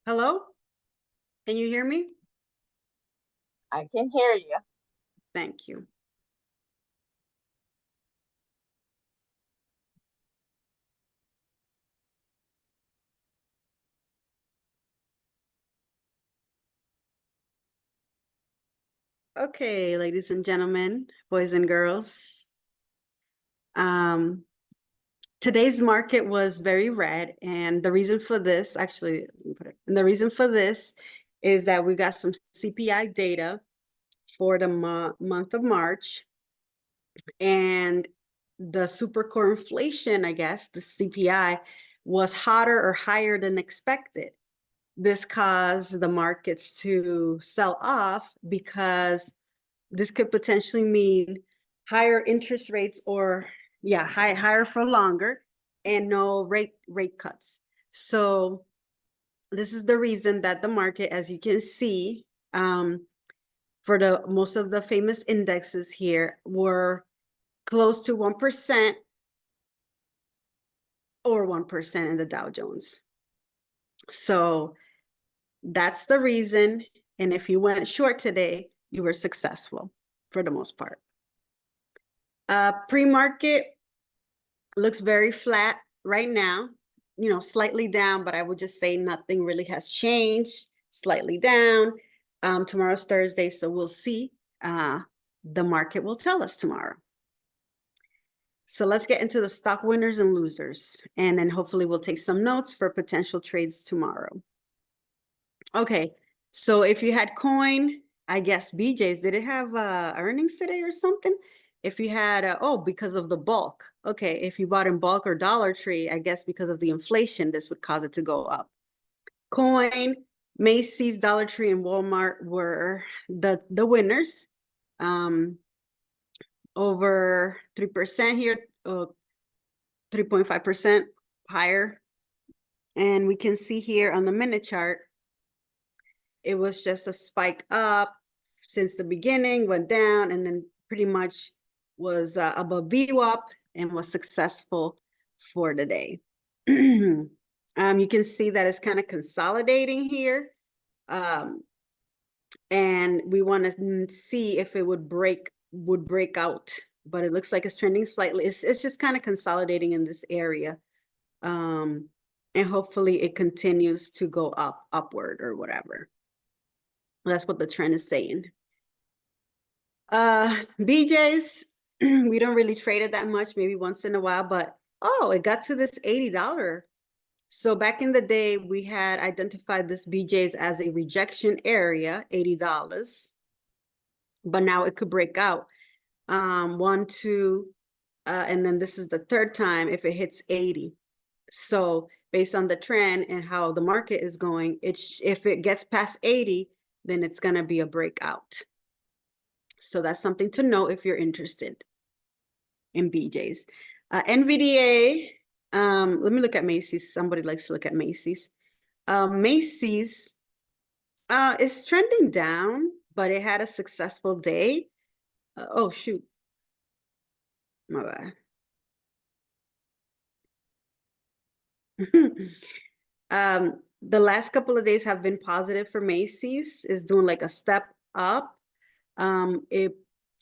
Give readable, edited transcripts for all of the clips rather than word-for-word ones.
Hello? Can you hear me? I can hear you. Thank you. Okay, ladies and gentlemen, boys and girls. Today's market was very red, and the reason for this, actually, the reason for this is that we got some CPI data for the month of March, and the super core inflation, I guess, the CPI, was hotter or higher than expected. This caused the markets to sell off because this could potentially mean higher interest rates or higher for longer and no rate cuts. So this is the reason that the market, as you can see, for the most of the famous indexes here, were close to 1% or 1% in the Dow Jones. So that's the reason. And if you went short today, you were successful for the most part. Pre-market looks very flat right now, slightly down, but I would just say nothing really has changed, slightly down. Tomorrow's Thursday, so we'll see. The market will tell us tomorrow. So let's get into the stock winners and losers, and then hopefully we'll take some notes for potential trades tomorrow. Okay, so if you had coin, I guess BJ's, did it have earnings today or something? If you had, because of the bulk. Okay, if you bought in bulk or Dollar Tree, I guess because of the inflation, this would cause it to go up. Coin, Macy's, Dollar Tree, and Walmart were the winners. Over 3% here, 3.5% higher. And we can see here on the minute chart, it was just a spike up since the beginning, went down, and then pretty much was above VWAP and was successful for the day. You can see that it's kind of consolidating here. And we want to see if it would break out, but it looks like it's trending slightly. It's just kind of consolidating in this area. And hopefully it continues to go upward or whatever. That's what the trend is saying. BJ's, we don't really trade it that much, maybe once in a while, but it got to this $80. So back in the day, we had identified this BJ's as a rejection area, $80. But now it could break out. 1, 2, and then this is the third time if it hits 80. So based on the trend and how the market is going, if it gets past 80, then it's going to be a breakout. So that's something to know if you're interested in BJ's. NVDA, let me look at Macy's. Somebody likes to look at Macy's. Macy's is trending down, but it had a successful day. Oh, shoot. My bad. The last couple of days have been positive for Macy's. Is doing like a step up. If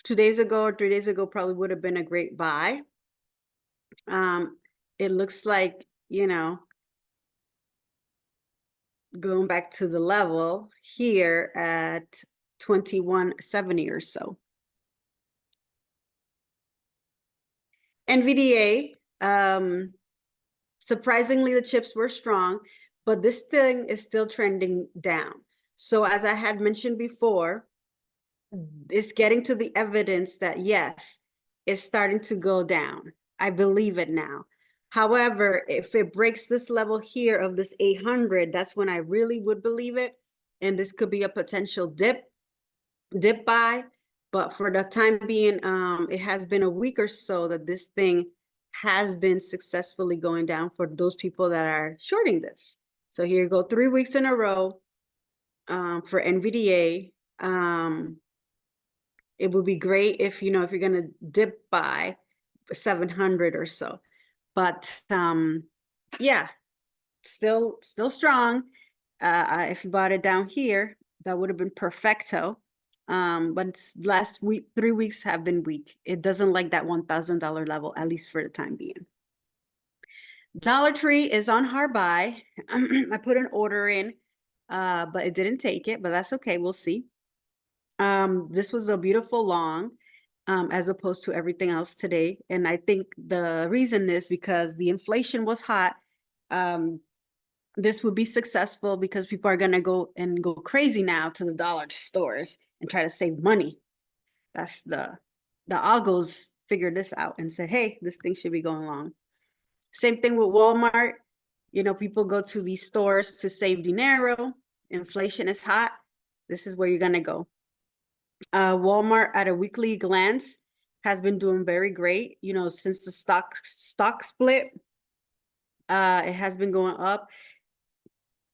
2 days ago or 3 days ago probably would have been a great buy. It looks like, going back to the level here at 2170 or so. NVDA, surprisingly, the chips were strong, but this thing is still trending down. So as I had mentioned before, it's getting to the evidence that yes, it's starting to go down. I believe it now. However, if it breaks this level here of this 800, that's when I really would believe it. And this could be a potential dip buy. But for the time being, it has been a week or so that this thing has been successfully going down for those people that are shorting this. So here you go, 3 weeks in a row for NVDA. It would be great if, if you're going to dip by 700 or so. But yeah, still strong. If you bought it down here, that would have been perfecto. But last week, 3 weeks have been weak. It doesn't like that $1,000 level, at least for the time being. Dollar Tree is on hard buy. I put an order in, but it didn't take it, but that's okay. We'll see. This was a beautiful long, as opposed to everything else today. And I think the reason is because the inflation was hot. This would be successful because people are gonna go crazy now to the dollar stores and try to save money. That's the Algos figured this out and said, hey, this thing should be going long. Same thing with Walmart. People go to these stores to save dinero. Inflation is hot. This is where you're gonna go. Walmart at a weekly glance has been doing very great. Since the stock split, it has been going up.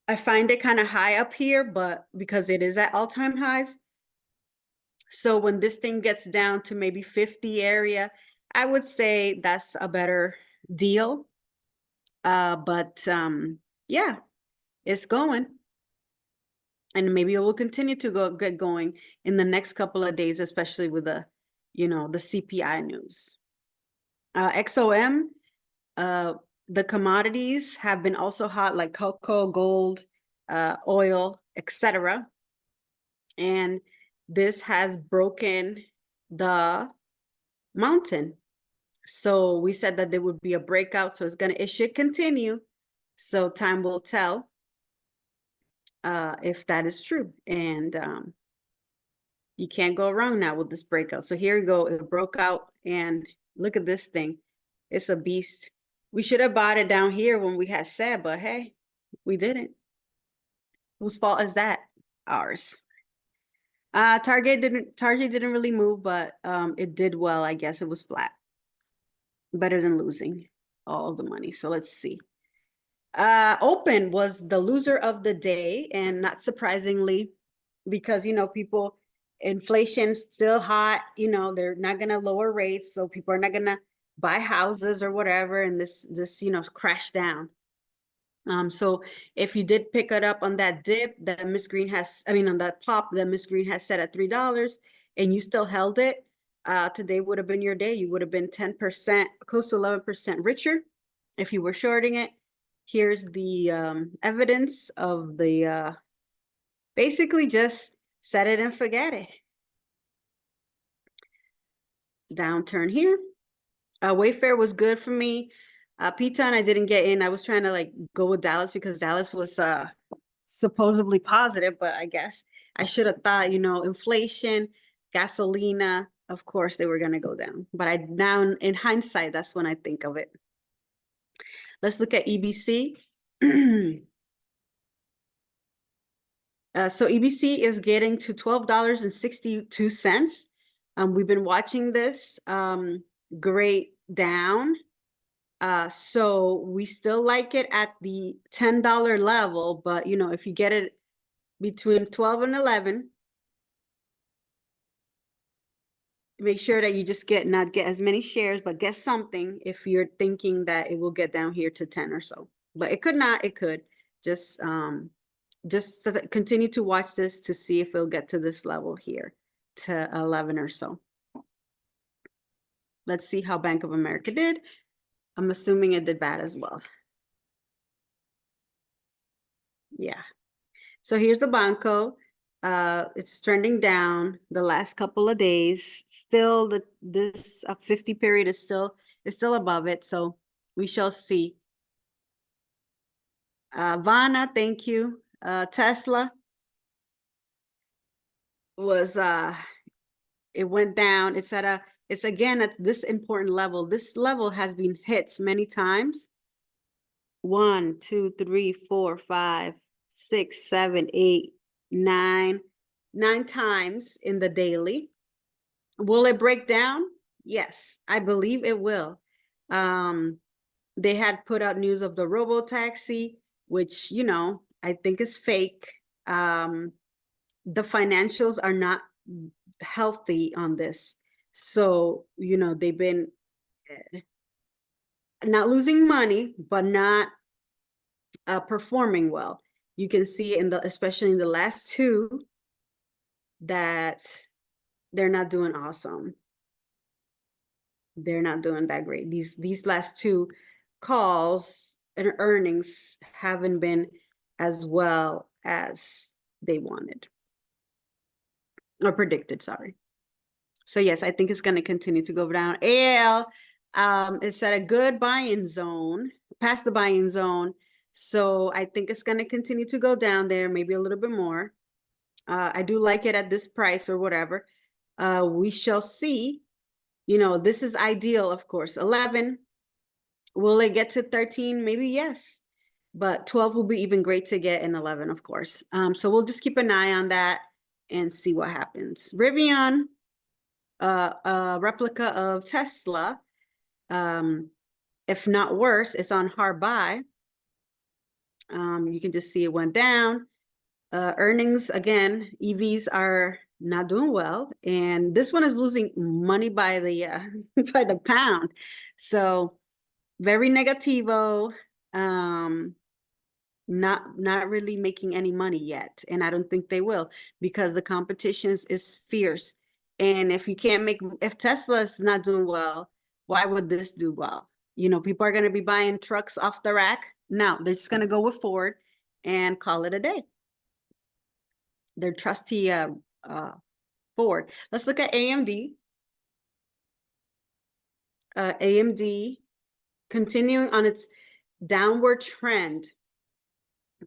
I find it kind of high up here, but because it is at all-time highs. So when this thing gets down to maybe 50 area, I would say that's a better deal. But yeah, it's going. And maybe it will continue to get going in the next couple of days, especially with the CPI news. XOM, the commodities have been also hot, like cocoa, gold, oil, etc. And this has broken the mountain. So we said that there would be a breakout. So it should continue. So time will tell if that is true. And you can't go wrong now with this breakout. So here we go. It broke out, and look at this thing. It's a beast. We should have bought it down here when we had said, but hey, we didn't. Whose fault is that? Ours. Target didn't really move, but it did well. I guess it was flat. Better than losing all the money. So let's see. Open was the loser of the day, and not surprisingly, because people, inflation's still hot, they're not gonna lower rates, so people are not gonna buy houses or whatever, and this crashed down. So if you did pick it up on that dip that Miss Green has, on that pop that Miss Green has set at $3, and you still held it, today would have been your day. You would have been 10%, close to 11% richer if you were shorting it. Here's the evidence of the basically just set it and forget it. Downturn here. Wayfair was good for me. P-Town I didn't get in. I was trying to go with Dallas because Dallas was supposedly positive, but I guess I should have thought, inflation, gasolina, of course they were gonna go down. But now in hindsight, that's when I think of it. Let's look at EBC. So EBC is getting to $12.62. We've been watching this great down. So we still like it at the $10 level, but if you get it between 12 and 11, make sure that you just not get as many shares, but get something if you're thinking that it will get down here to 10 or so. But it could not, it could. Just continue to watch this to see if it'll get to this level here to 11 or so. Let's see how Bank of America did. I'm assuming it did bad as well. Yeah. So here's the Banco. It's trending down the last couple of days. Still, this 50 period is still above it. So we shall see. Vana, thank you. Tesla was it went down. It's again at this important level. This level has been hit many times. 1, 2, 3, 4, 5, 6, 7, 8, 9 times in the daily. Will it break down? Yes, I believe it will. They had put out news of the robo-taxi, which I think is fake. The financials are not healthy on this. So, they've been not losing money, but not performing well. you can see in the, especially in the last two, that they're not doing awesome. They're not doing that great. These last two calls and earnings haven't been as well as they wanted or predicted, sorry. So yes, I think it's going to continue to go down. AL, it's at a good buying zone, past the buying zone. So I think it's going to continue to go down there, maybe a little bit more. I do like it at this price or whatever. We shall see. You know, this is ideal, of course. 11, will it get to 13? Maybe yes. But 12 will be even great to get, in 11, of course. So we'll just keep an eye on that and see what happens. Rivian, a replica of Tesla, if not worse, it's on hard buy. You can just see it went down. Earnings, again, EVs are not doing well, and this one is losing money by the by the pound. So very negativo. Not really making any money yet, and I don't think they will, because the competition is fierce. And if you can't make, if Tesla is not doing well, why would this do well? You know, people are going to be buying trucks off the rack. No, they're just going to go with Ford and call it a day. Their trusty Ford. Let's look at AMD. AMD continuing on its downward trend.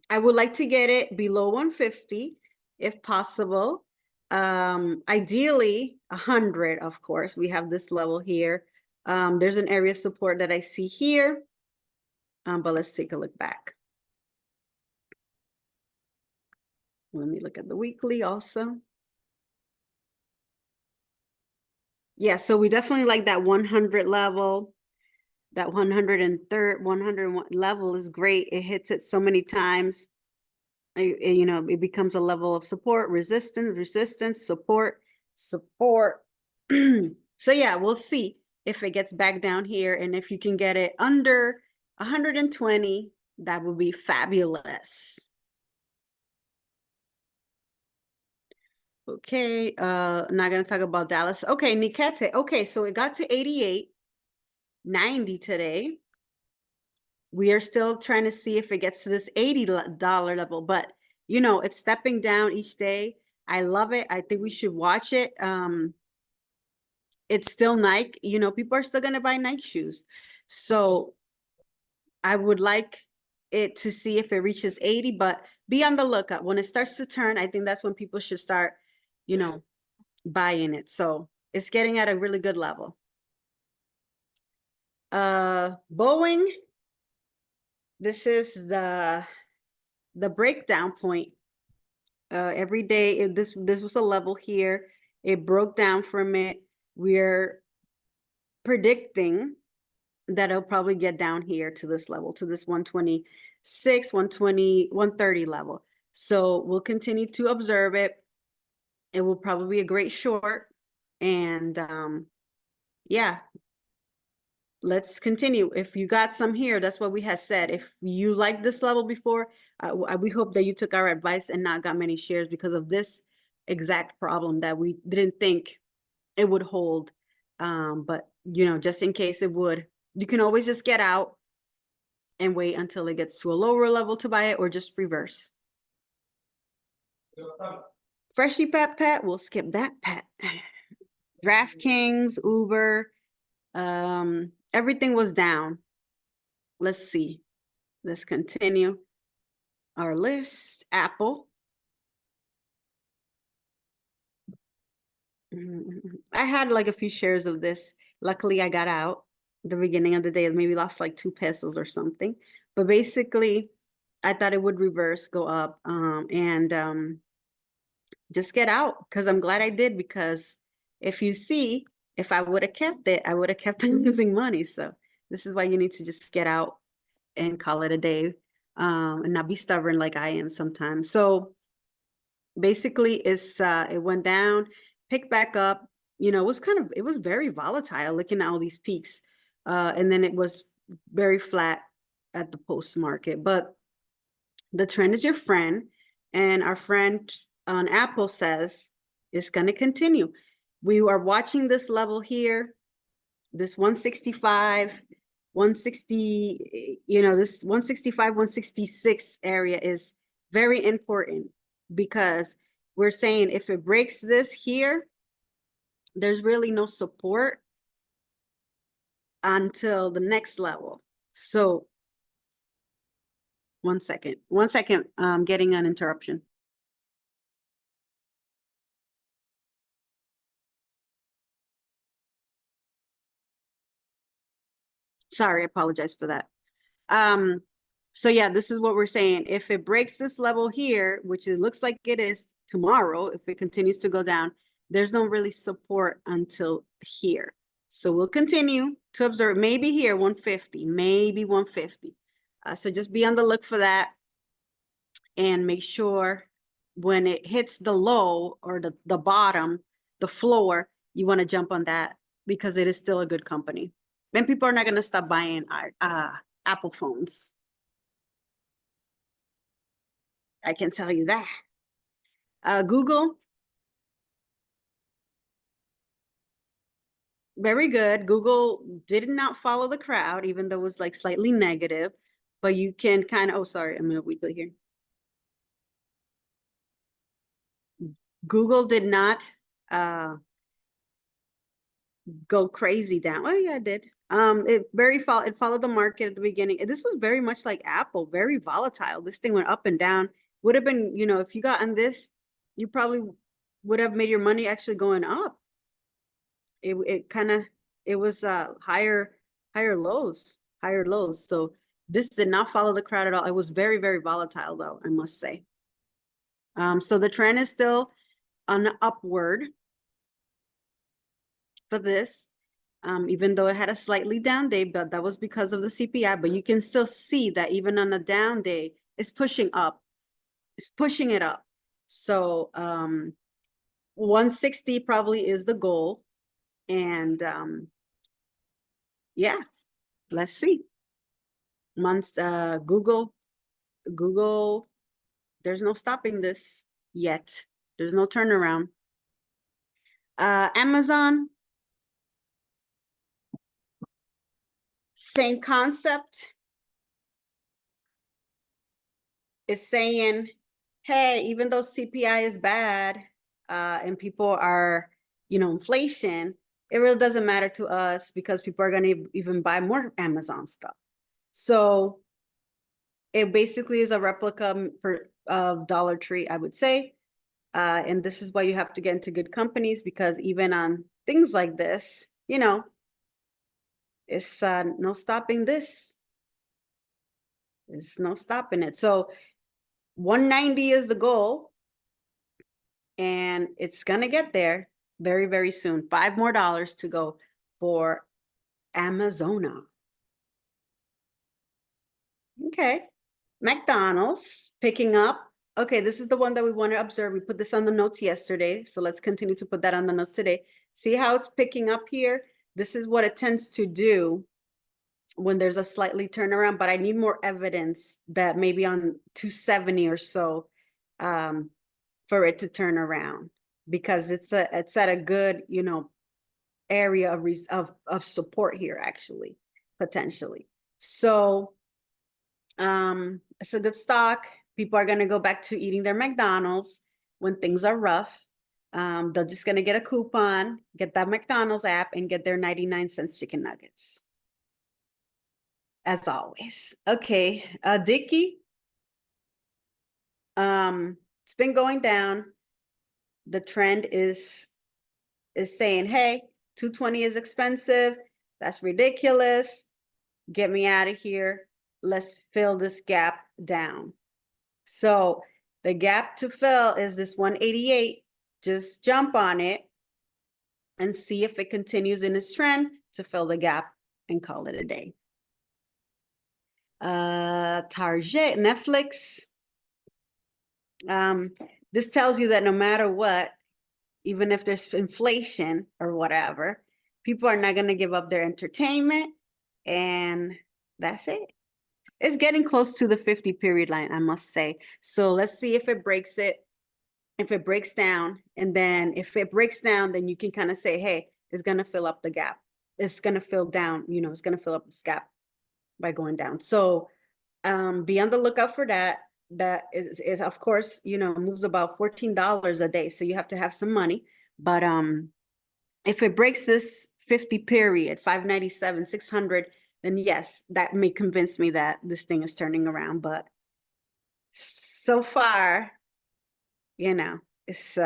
I would like to get it below 150 if possible. Ideally 100, of course. We have this level here. There's an area of support that I see here. But let's take a look back. Let me look at the weekly also. Yeah, so we definitely like that 100 level. That 103rd, 101 level is great. It hits it so many times. You know, it becomes a level of support, resistance, support. So yeah, we'll see if it gets back down here. And if you can get it under 120, that would be fabulous. Okay, not gonna talk about Dallas. Okay, Nikete. Okay, so it got to 88.90 today. We are still trying to see if it gets to this $80 level, but you know, it's stepping down each day. I love it. I think we should watch it. It's still Nike. You know, people are still gonna buy Nike shoes. So I would like it to see if it reaches 80, but be on the lookout. When it starts to turn, I think that's when people should start, you know, buying it. So it's getting at a really good level. Boeing, this is the breakdown point. Every day, this was a level here. It broke down from it. We're predicting that it'll probably get down here to this level, to this 126, 120, 130 level. So we'll continue to observe it. It will probably be a great short. And yeah, let's continue. If you got some here, that's what we had said. If you liked this level before, we hope that you took our advice and not got many shares because of this exact problem that we didn't think it would hold. But you know, just in case it would, you can always just get out and wait until it gets to a lower level to buy it, or just reverse. Freshly pet, we'll skip that pet. DraftKings, Uber, everything was down. Let's see. Let's continue our list. Apple. I had like a few shares of this. Luckily, I got out the beginning of the day. Maybe lost like 2 pesos or something. But basically, I thought it would reverse, go up, and just get out, because I'm glad I did, because if you see, if I would have kept it, I would have kept on losing money. So this is why you need to just get out and call it a day, and not be stubborn like I am sometimes. So basically it went down, picked back up. You know, it was very volatile looking at all these peaks. And then it was very flat at the post market. But The trend is your friend, and our friend on Apple says it's going to continue. We are watching this level here, this 165, 160, this 165, 166 area is very important because we're saying if it breaks this here, there's really no support until the next level. So 1 second, I'm getting an interruption. Sorry, I apologize for that. So yeah, this is what we're saying. If it breaks this level here, which it looks like it is tomorrow, if it continues to go down, there's no really support until here. So we'll continue to observe, maybe here 150, maybe 150. So just be on the look for that and make sure when it hits the low or the bottom, the floor, you want to jump on that because it is still a good company. Then people are not going to stop buying Apple phones. I can tell you that. Google, very good. Google did not follow the crowd, even though it was like slightly negative, but you can kind of, oh, sorry, I'm in a weekly here. Google did not go crazy down. Oh yeah, it did. It followed the market at the beginning. This was very much like Apple, very volatile. This thing went up and down. Would have been, if you got on this, you probably would have made your money actually going up. It was higher lows. So this did not follow the crowd at all. It was very, very volatile though, I must say. So the trend is still on upward for this, even though it had a slightly down day, but that was because of the CPI. But you can still see that even on a down day, it's pushing up. It's pushing it up. So 160 probably is the goal. And yeah, let's see. Google, there's no stopping this yet. There's no turnaround. Amazon, same concept. It's saying, hey, even though CPI is bad and people are, inflation, it really doesn't matter to us because people are going to even buy more Amazon stuff. So it basically is a replica of Dollar Tree, I would say. And this is why you have to get into good companies because even on things like this, it's no stopping this. There's no stopping it. So 190 is the goal. And it's going to get there very, very soon. $5 more to go for Amazona. Okay. McDonald's picking up. Okay, this is the one that we want to observe. We put this on the notes yesterday. So let's continue to put that on the notes today. See how it's picking up here? This is what it tends to do when there's a slightly turnaround, but I need more evidence that maybe on 270 or so for it to turn around because it's at a good, area of support here actually, potentially. So it's a good stock. People are going to go back to eating their McDonald's when things are rough. They're just going to get a coupon, get that McDonald's app and get their 99-cent chicken nuggets. As always. Okay, Dickie. It's been going down. The trend is saying, hey, 220 is expensive. That's ridiculous. Get me out of here. Let's fill this gap down. So the gap to fill is this 188. Just jump on it and see if it continues in its trend to fill the gap and call it a day. Target, Netflix. This tells you that no matter what, even if there's inflation or whatever, people are not going to give up their entertainment. And that's it. It's getting close to the 50 period line, I must say. So let's see if it breaks it, if it breaks down, and then if it breaks down, then you can kind of say, hey, it's going to fill up the gap. It's going to fill down, you know, it's going to fill up this gap by going down. So be on the lookout for that. That is of course, you know, moves about $14 a day. So you have to have some money. But if it breaks this 50 period, 597, 600, then yes, that may convince me that this thing is turning around. But so far, you know, it's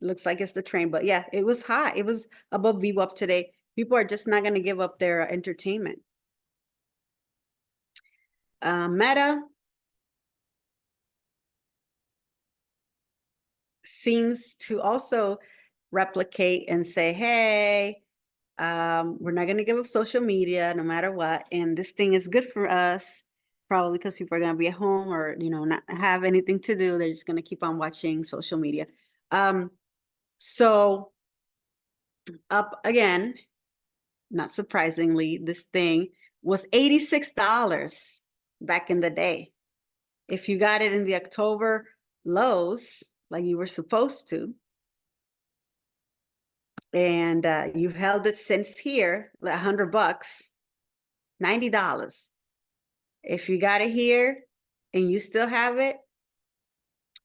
looks like it's the train. But yeah, it was high. It was above VWAP today. People are just not going to give up their entertainment. Meta seems to also replicate and say, hey, we're not going to give up social media no matter what. And this thing is good for us, probably because people are going to be at home or, you know, not have anything to do. They're just going to keep on watching social media. So up again, not surprisingly, this thing was $86 back in the day. If you got it in the October lows, like you were supposed to, and you held it since here, like $100, $90. If you got it here and you still have it,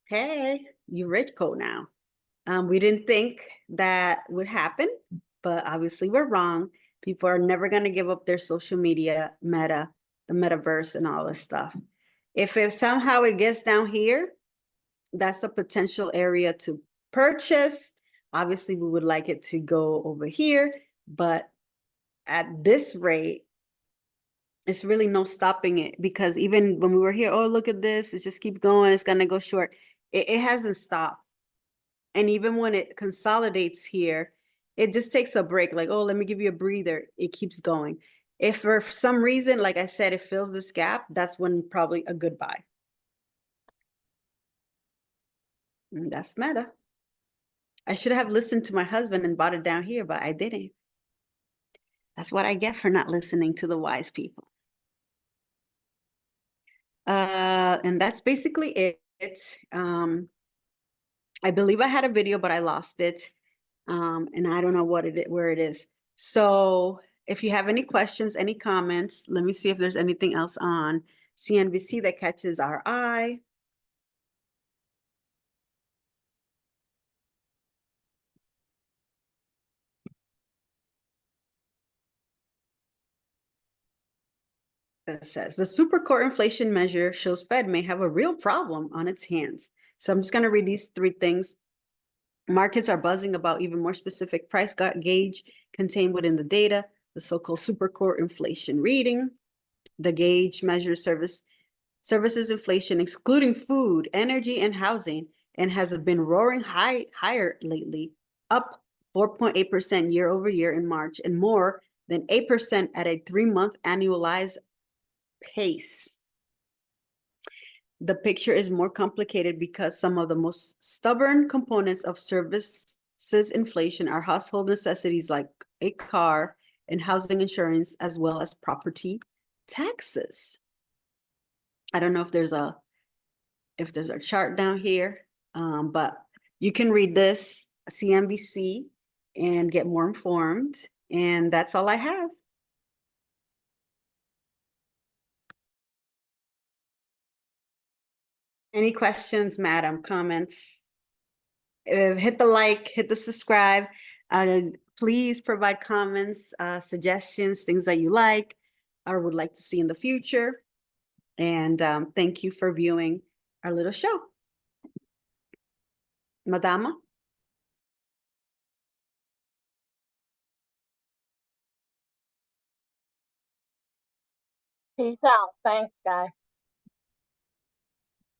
hey, you rich code now. We didn't think that would happen, but obviously we're wrong. People are never going to give up their social media, meta, the metaverse, and all this stuff. If somehow it gets down here, that's a potential area to purchase. Obviously, we would like it to go over here, but at this rate, it's really no stopping it, because even when we were here, oh, look at this, it just keeps going, it's gonna go short. It hasn't stopped. And even when it consolidates here, it just takes a break, like, oh, let me give you a breather. It keeps going. If for some reason, like I said, it fills this gap, that's when probably a good buy. And that's Meta. I should have listened to my husband and bought it down here, but I didn't. That's what I get for not listening to the wise people. And that's basically it. I believe I had a video, but I lost it. And I don't know where it is. So if you have any questions, any comments, let me see if there's anything else on CNBC that catches our eye. That says the super core inflation measure shows Fed may have a real problem on its hands. So I'm just going to read these three things. Markets are buzzing about even more specific price gauge contained within the data, the so-called supercore inflation reading. The gauge measures services inflation, excluding food, energy, and housing, and has been roaring higher lately, up 4.8% year over year in March, and more than 8% at a 3-month annualized pace. The picture is more complicated because some of the most stubborn components of services inflation are household necessities like a car and housing insurance, as well as property taxes. I don't know if there's a chart down here, but you can read this CNBC and get more informed. And that's all I have. Any questions, madam, comments? Hit the like, hit the subscribe. Please provide comments, suggestions, things that you like or would like to see in the future. And thank you for viewing our little show. Madama? Peace out. Thanks, guys.